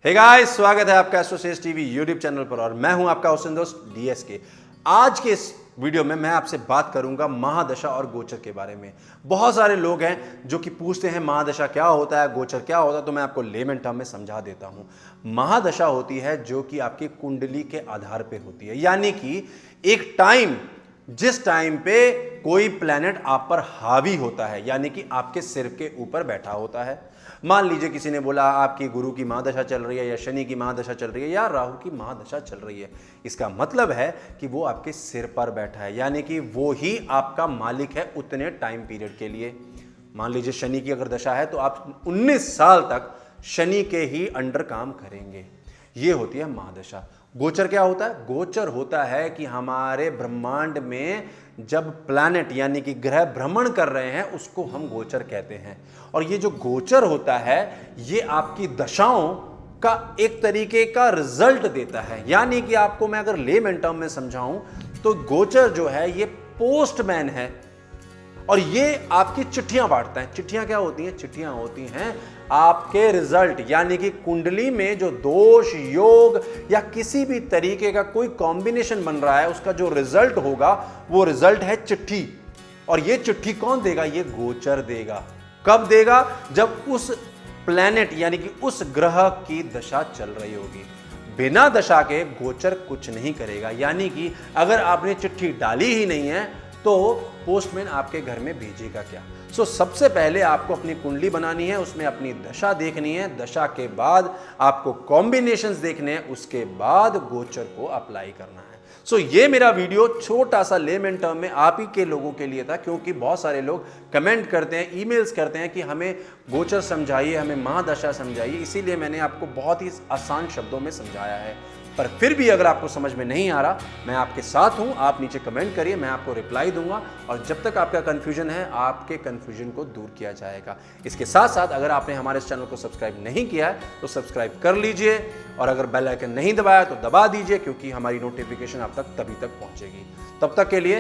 Hey guys, स्वागत है आपका एस्ट्रोसेज टीवी यूट्यूब चैनल पर और मैं हूं आपका हुसैन दोस्त डीएसके। आज के इस वीडियो में मैं आपसे बात करूंगा महादशा और गोचर के बारे में। बहुत सारे लोग हैं जो कि पूछते हैं महादशा क्या होता है, गोचर क्या होता है, तो मैं आपको लेमन टर्म में समझा देता हूं। महादशा होती है जो कि आपकी कुंडली के आधार पे होती है, यानी कि एक टाइम जिस टाइम पे कोई प्लेनेट आप पर हावी होता है, यानी कि आपके सिर के ऊपर बैठा होता है। मान लीजिए किसी ने बोला आपकी गुरु की महादशा चल रही है या शनि की महादशा चल रही है या राहु की महादशा चल रही है, इसका मतलब है कि वो आपके सिर पर बैठा है, यानी कि वो ही आपका मालिक है उतने टाइम पीरियड के लिए। मान लीजिए शनि की अगर दशा है तो आप 19 साल तक शनि के ही अंडर काम करेंगे। ये होती है महादशा। गोचर क्या होता है? गोचर होता है कि हमारे ब्रह्मांड में जब प्लैनेट यानी कि ग्रह भ्रमण कर रहे हैं उसको हम गोचर कहते हैं। और ये जो गोचर होता है ये आपकी दशाओं का एक तरीके का रिजल्ट देता है। यानी कि आपको मैं अगर लेमन टर्म में समझाऊं तो गोचर जो है ये पोस्टमैन है और ये आपकी चिट्ठियां बांटता है। चिट्ठियां क्या होती हैं? चिट्ठियां होती हैं आपके रिजल्ट, यानी कि कुंडली में जो दोष, योग या किसी भी तरीके का कोई कॉम्बिनेशन बन रहा है उसका जो रिजल्ट होगा वो रिजल्ट है चिट्ठी। और ये चिट्ठी कौन देगा? ये गोचर देगा। कब देगा? जब उस प्लैनेट यानी कि उस ग्रह की दशा चल रही होगी। बिना दशा के गोचर कुछ नहीं करेगा। यानी कि अगर आपने चिट्ठी डाली ही नहीं है तो पोस्टमैन आपके घर में भेजेगा क्या? सबसे पहले आपको अपनी कुंडली बनानी है, उसमें अपनी दशा देखनी है, दशा के बाद आपको कॉम्बिनेशंस देखने हैं, उसके बाद गोचर को अप्लाई करना है। ये मेरा वीडियो छोटा सा लेमन टर्म में आप ही के लोगों के लिए था, क्योंकि बहुत सारे लोग कमेंट करते हैं, ईमेल्स करते हैं कि हमें गोचर समझाइए, हमें महादशा समझाइए, इसीलिए मैंने आपको बहुत ही आसान शब्दों में समझाया है। पर फिर भी अगर आपको समझ में नहीं आ रहा, मैं आपके साथ हूं, आप नीचे कमेंट करिए, मैं आपको रिप्लाई दूंगा और जब तक आपका कंफ्यूजन है आपके कंफ्यूजन को दूर किया जाएगा। इसके साथ साथ अगर आपने हमारे इस चैनल को सब्सक्राइब नहीं किया है तो सब्सक्राइब कर लीजिए और अगर बेल आइकन नहीं दबाया तो दबा दीजिए, क्योंकि हमारी नोटिफिकेशन आप तक तभी तक पहुंचेगी। तब तक के लिए